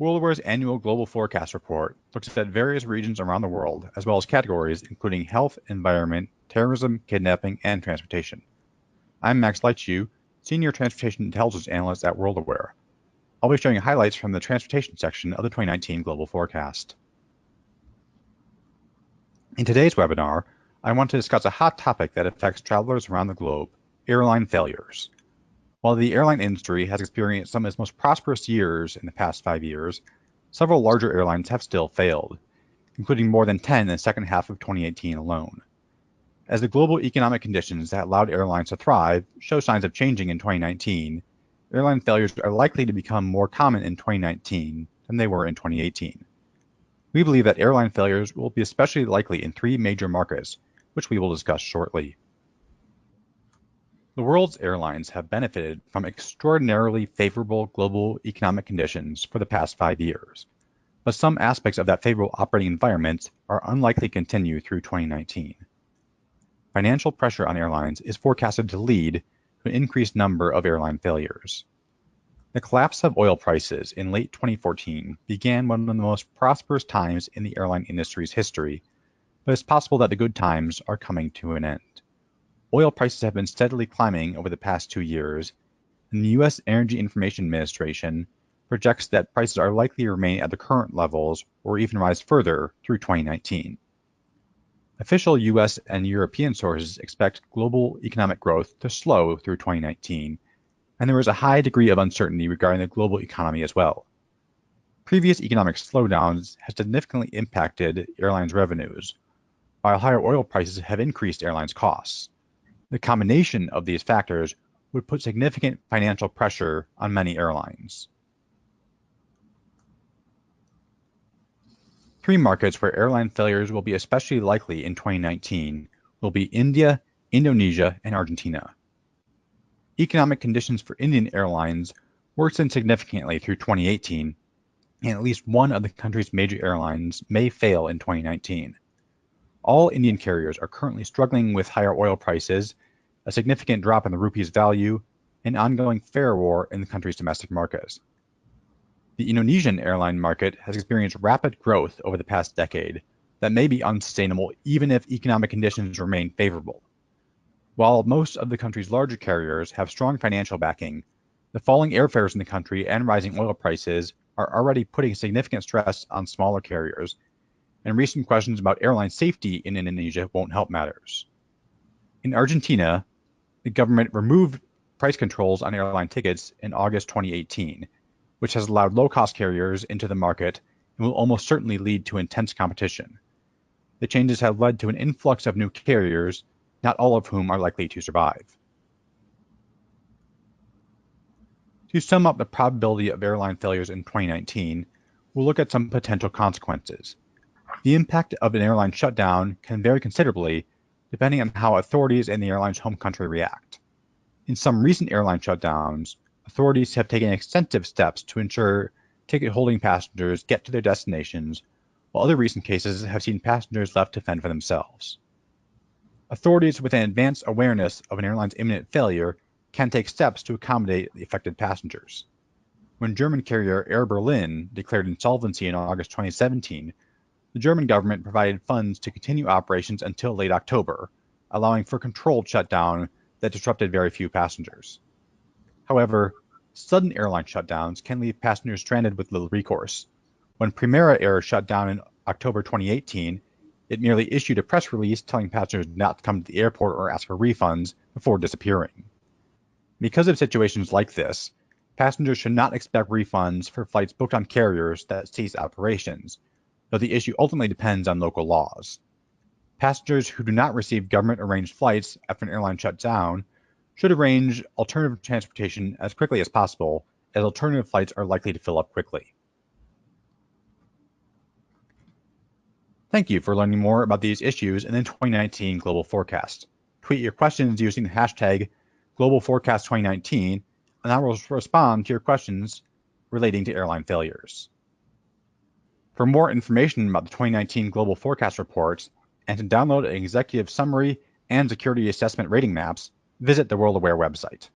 WorldAware's annual global forecast report looks at various regions around the world, as well as categories including health, environment, terrorism, kidnapping, and transportation. I'm Max Leitschuh, Senior Transportation Intelligence Analyst at WorldAware. I'll be showing highlights from the transportation section of the 2019 global forecast. In today's webinar, I want to discuss a hot topic that affects travelers around the globe: airline failures. While the airline industry has experienced some of its most prosperous years in the past 5 years, several larger airlines have still failed, including more than 10 in the second half of 2018 alone. As the global economic conditions that allowed airlines to thrive show signs of changing in 2019, airline failures are likely to become more common in 2019 than they were in 2018. We believe that airline failures will be especially likely in 3 major markets, which we will discuss shortly. The world's airlines have benefited from extraordinarily favorable global economic conditions for the past 5 years, but some aspects of that favorable operating environment are unlikely to continue through 2019. Financial pressure on airlines is forecasted to lead to an increased number of airline failures. The collapse of oil prices in late 2014 began one of the most prosperous times in the airline industry's history, but it's possible that the good times are coming to an end. Oil prices have been steadily climbing over the past 2 years, and the U.S. Energy Information Administration projects that prices are likely to remain at the current levels or even rise further through 2019. Official U.S. and European sources expect global economic growth to slow through 2019, and there is a high degree of uncertainty regarding the global economy as well. Previous economic slowdowns have significantly impacted airlines' revenues, while higher oil prices have increased airlines' costs. The combination of these factors would put significant financial pressure on many airlines. 3 markets where airline failures will be especially likely in 2019 will be India, Indonesia, and Argentina. Economic conditions for Indian airlines worsened significantly through 2018, and at least one of the country's major airlines may fail in 2019. All Indian carriers are currently struggling with higher oil prices, a significant drop in the rupee's value, and ongoing fare war in the country's domestic markets. The Indonesian airline market has experienced rapid growth over the past decade that may be unsustainable even if economic conditions remain favorable. While most of the country's larger carriers have strong financial backing, the falling airfares in the country and rising oil prices are already putting significant stress on smaller carriers, and recent questions about airline safety in Indonesia won't help matters. In Argentina, the government removed price controls on airline tickets in August 2018, which has allowed low-cost carriers into the market and will almost certainly lead to intense competition. The changes have led to an influx of new carriers, not all of whom are likely to survive. To sum up the probability of airline failures in 2019, we'll look at some potential consequences. The impact of an airline shutdown can vary considerably depending on how authorities in the airline's home country react. In some recent airline shutdowns, authorities have taken extensive steps to ensure ticket-holding passengers get to their destinations, while other recent cases have seen passengers left to fend for themselves. Authorities with an advanced awareness of an airline's imminent failure can take steps to accommodate the affected passengers. When German carrier Air Berlin declared insolvency in August 2017, the German government provided funds to continue operations until late October, allowing for controlled shutdown that disrupted very few passengers. However, sudden airline shutdowns can leave passengers stranded with little recourse. When Primera Air shut down in October 2018, it merely issued a press release telling passengers not to come to the airport or ask for refunds before disappearing. Because of situations like this, passengers should not expect refunds for flights booked on carriers that cease operations, though the issue ultimately depends on local laws. Passengers who do not receive government-arranged flights after an airline shuts down should arrange alternative transportation as quickly as possible, as alternative flights are likely to fill up quickly. Thank you for learning more about these issues in the 2019 Global Forecast. Tweet your questions using the hashtag GlobalForecast2019, and I will respond to your questions relating to airline failures. For more information about the 2019 Global Forecast Reports and to download an executive summary and security assessment rating maps, visit the WorldAware website.